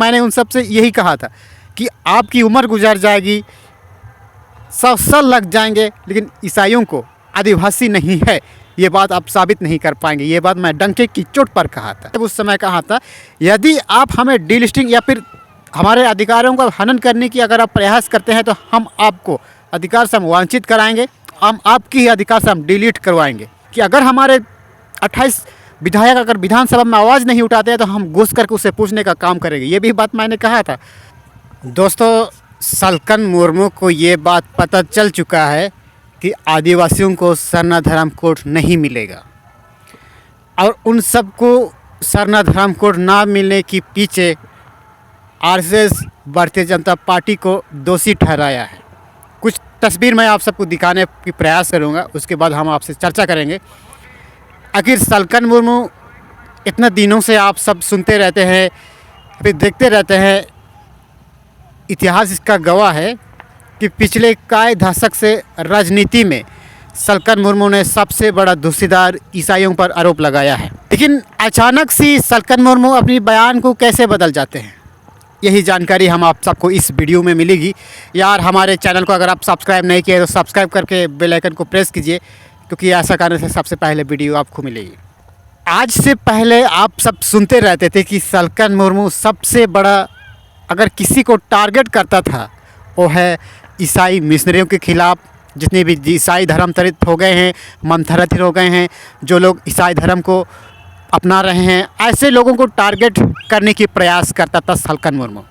मैंने उन सब से यही कहा था कि आपकी उम्र गुजर जाएगी, 100 साल लग जाएंगे, लेकिन ईसाइयों को आदिवासी नहीं है ये बात आप साबित नहीं कर पाएंगे। ये बात मैं डंके की चोट पर कहा था। तब उस समय कहा था, यदि आप हमें डीलिस्टिंग या फिर हमारे अधिकारों का हनन करने की अगर आप प्रयास करते हैं तो हम आपको अधिकार से हम वंचित कराएंगे, हम आपकी ही अधिकार से हम डिलीट करवाएंगे। कि अगर हमारे 28 विधायक अगर विधानसभा में आवाज़ नहीं उठाते हैं तो हम घुस करके उससे पूछने का काम करेंगे। ये भी बात मैंने कहा था। दोस्तों, सलकन मुर्मू को ये बात पता चल चुका है कि आदिवासियों को सरना धर्म कोड नहीं मिलेगा, और उन सबको सरना धर्म कोड ना मिलने के पीछे आरएसएस भारतीय जनता पार्टी को दोषी ठहराया है। कुछ तस्वीर मैं आप सबको दिखाने की प्रयास करूंगा, उसके बाद हम आपसे चर्चा करेंगे। आखिर सलकन मुर्मू इतने दिनों से आप सब सुनते रहते हैं, फिर देखते रहते हैं, इतिहास इसका गवाह है कि पिछले कई दशक से राजनीति में सलकन मुर्मू ने सबसे बड़ा दोषीदार ईसाइयों पर आरोप लगाया है। लेकिन अचानक से सलकन मुर्मू अपनी बयान को कैसे बदल जाते हैं, यही जानकारी हम आप सबको इस वीडियो में मिलेगी। यार, हमारे चैनल को अगर आप सब्सक्राइब नहीं किए तो सब्सक्राइब करके बेल आइकन को प्रेस कीजिए, क्योंकि ऐसा करने से सबसे पहले वीडियो आपको मिलेगी। आज से पहले आप सब सुनते रहते थे कि सलकन मुर्मू सबसे बड़ा अगर किसी को टारगेट करता था वो है ईसाई मिशनरियों के ख़िलाफ़। जितने भी ईसाई धर्मांतरित हो गए हैं, मंथराधित हो गए हैं, जो लोग ईसाई धर्म को अपना रहे हैं, ऐसे लोगों को टारगेट करने की प्रयास करता था सलकन मुर्मू।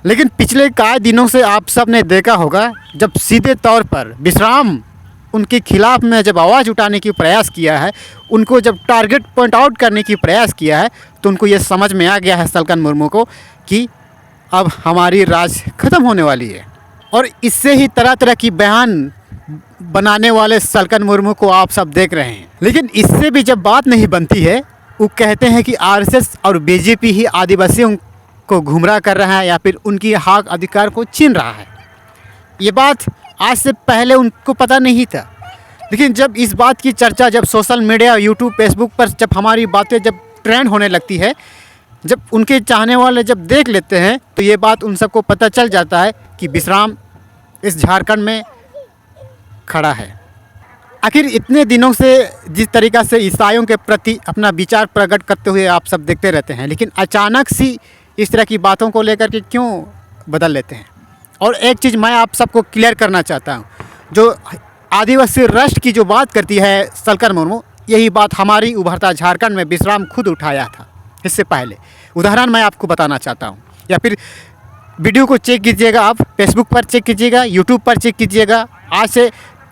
लेकिन पिछले कई दिनों से आप सब ने देखा होगा, जब सीधे तौर पर विश्राम उनके खिलाफ़ में जब आवाज़ उठाने की प्रयास किया है, उनको जब टारगेट पॉइंट आउट करने की प्रयास किया है, तो उनको ये समझ में आ गया है सलकन मुर्मू को कि अब हमारी राज ख़त्म होने वाली है। और इससे ही तरह तरह की बयान बनाने वाले सलकन मुर्मू को आप सब देख रहे हैं। लेकिन इससे भी जब बात नहीं बनती है, वो कहते हैं कि आरएसएस और बीजेपी ही आदिवासियों को गुमराह कर रहा है या फिर उनकी हक अधिकार को छीन रहा है। ये बात आज से पहले उनको पता नहीं था, लेकिन जब इस बात की चर्चा जब सोशल मीडिया, यूट्यूब, फेसबुक पर जब हमारी बातें जब ट्रेंड होने लगती है, जब उनके चाहने वाले जब देख लेते हैं, तो ये बात उन सबको पता चल जाता है कि विश्राम इस झारखंड में खड़ा है। आखिर इतने दिनों से जिस तरीक़ा से ईसाइयों के प्रति अपना विचार प्रकट करते हुए आप सब देखते रहते हैं, लेकिन अचानक सी इस तरह की बातों को लेकर के क्यों बदल लेते हैं। और एक चीज़ मैं आप सबको क्लियर करना चाहता हूँ, जो आदिवासी राष्ट्र की जो बात करती है सलकन मुर्मू, यही बात हमारी उभरता झारखंड में विश्राम खुद उठाया था इससे पहले। उदाहरण मैं आपको बताना चाहता हूँ, या फिर वीडियो को चेक कीजिएगा, आप फेसबुक पर चेक कीजिएगा, यूट्यूब पर चेक कीजिएगा, आज से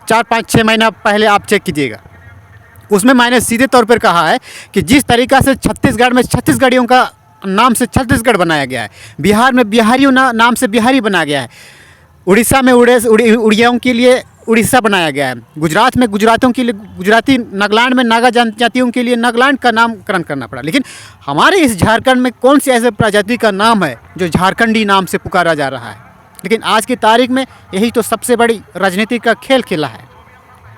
4-5-6 महीना पहले आप चेक कीजिएगा। उसमें मैंने सीधे तौर पर कहा है कि जिस तरीक़ा से छत्तीसगढ़ में छत्तीसगढ़ियों का नाम से छत्तीसगढ़ बनाया गया है, बिहार में बिहारियों नाम से बिहारी बनाया गया है, उड़ीसा में उड़ियाओं के लिए उड़ीसा बनाया गया है, गुजरात में गुजरातियों के लिए गुजराती, नागालैंड में नागा जनजातियों के लिए नागालैंड का नामकरण करना पड़ा। लेकिन हमारे इस झारखंड में कौन सी ऐसे प्रजाति का नाम है जो झारखंडी नाम से पुकारा जा रहा है। लेकिन आज की तारीख में यही तो सबसे बड़ी राजनीति का खेल खेला है।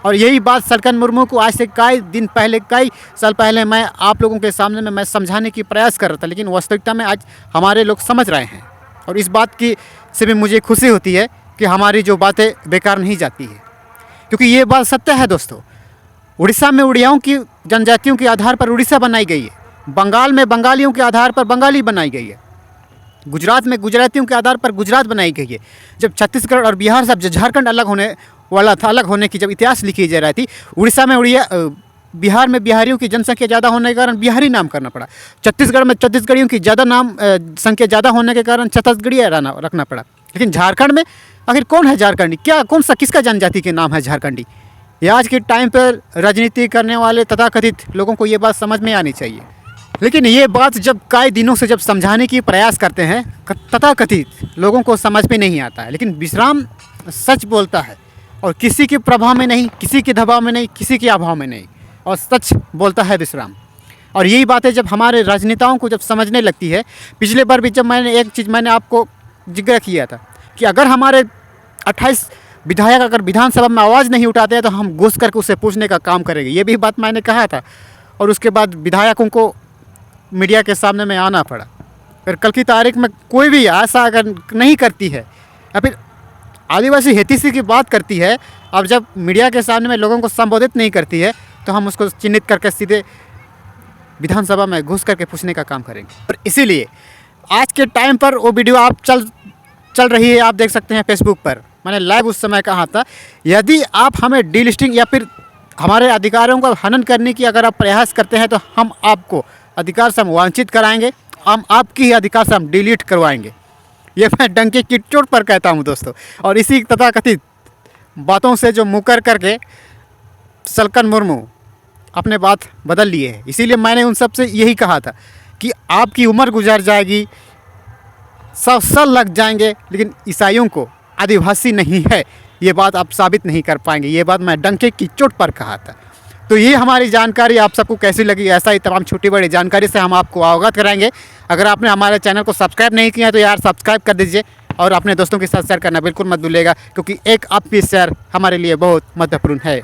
और यही बात सलकन मुर्मू को आज से कई साल पहले मैं आप लोगों के सामने में मैं समझाने की प्रयास कर रहा था, लेकिन वास्तविकता में आज हमारे लोग समझ रहे हैं। और इस बात की से भी मुझे खुशी होती है कि हमारी जो बातें बेकार नहीं जाती है, क्योंकि ये बात सत्य है दोस्तों। उड़ीसा में उड़ियाओं की जनजातियों के आधार पर उड़ीसा बनाई गई है, बंगाल में बंगालियों के आधार पर बंगाली बनाई गई है, गुजरात में गुजरातियों के आधार पर गुजरात बनाई गई है। जब छत्तीसगढ़ और बिहार से झारखंड अलग होने वाला था, अलग होने की जब इतिहास लिखी जा रही थी, उड़ीसा में बिहार में बिहारियों की जनसंख्या ज़्यादा होने के कारण बिहारी नाम करना पड़ा, छत्तीसगढ़ में छत्तीसगढ़ियों की ज़्यादा संख्या ज़्यादा होने के कारण छत्तीसगढ़िया रखना पड़ा। लेकिन झारखंड में आखिर कौन है झारखंडी, क्या कौन सा किसका जनजाति के नाम है झारखंडी। ये आज के टाइम पर राजनीति करने वाले तथाकथित लोगों को ये बात समझ में आनी चाहिए। लेकिन ये बात जब कई दिनों से जब समझाने की प्रयास करते हैं, तथाकथित लोगों को समझ में नहीं आता है। लेकिन विश्राम सच बोलता है, और किसी के प्रभाव में नहीं, किसी के दबाव में नहीं, किसी के अभाव में नहीं, और सच बोलता है विश्राम। और यही बातें जब हमारे राजनेताओं को जब समझने लगती है, पिछले बार भी जब मैंने एक चीज़ मैंने आपको जिक्र किया था कि अगर हमारे 28 विधायक अगर विधानसभा में आवाज़ नहीं उठाते हैं तो हम घुस करके उससे पूछने का काम करेंगे। ये भी बात मैंने कहा था, और उसके बाद विधायकों को मीडिया के सामने में आना पड़ा। अगर कल की तारीख में कोई भी ऐसा अगर नहीं करती है या फिर आदिवासी हेतिसी की बात करती है, अब जब मीडिया के सामने में लोगों को संबोधित नहीं करती है तो हम उसको चिन्हित करके सीधे विधानसभा में घुस करके पूछने का काम करेंगे। और इसीलिए आज के टाइम पर वो वीडियो आप चल रही है, आप देख सकते हैं फेसबुक पर, मैंने लाइव उस समय कहा था, यदि आप हमें डीलिस्टिंग या फिर हमारे अधिकारों का हनन करने की अगर आप प्रयास करते हैं तो हम आपको अधिकार से हम वंचित कराएंगे, हम आपकी ही अधिकार से हम डिलीट करवाएंगे। ये मैं डंके की चोट पर कहता हूँ दोस्तों। और इसी तथाकथित बातों से जो मुकर करके सलकन मुर्मू अपने बात बदल लिए हैं, इसीलिए मैंने उन सब से यही कहा था कि आपकी उम्र गुजर जाएगी, 100 साल लग जाएंगे, लेकिन ईसाइयों को आदिवासी नहीं है ये बात आप साबित नहीं कर पाएंगे। ये बात मैं डंके की चोट पर कहा था। तो ये हमारी जानकारी आप सबको कैसी लगी, ऐसा ही तमाम छोटी बड़ी जानकारी से हम आपको अवगत कराएंगे। अगर आपने हमारे चैनल को सब्सक्राइब नहीं किया तो यार सब्सक्राइब कर दीजिए और अपने दोस्तों के साथ शेयर करना बिल्कुल मत भूलिएगा, क्योंकि एक आपकी शेयर हमारे लिए बहुत महत्वपूर्ण है।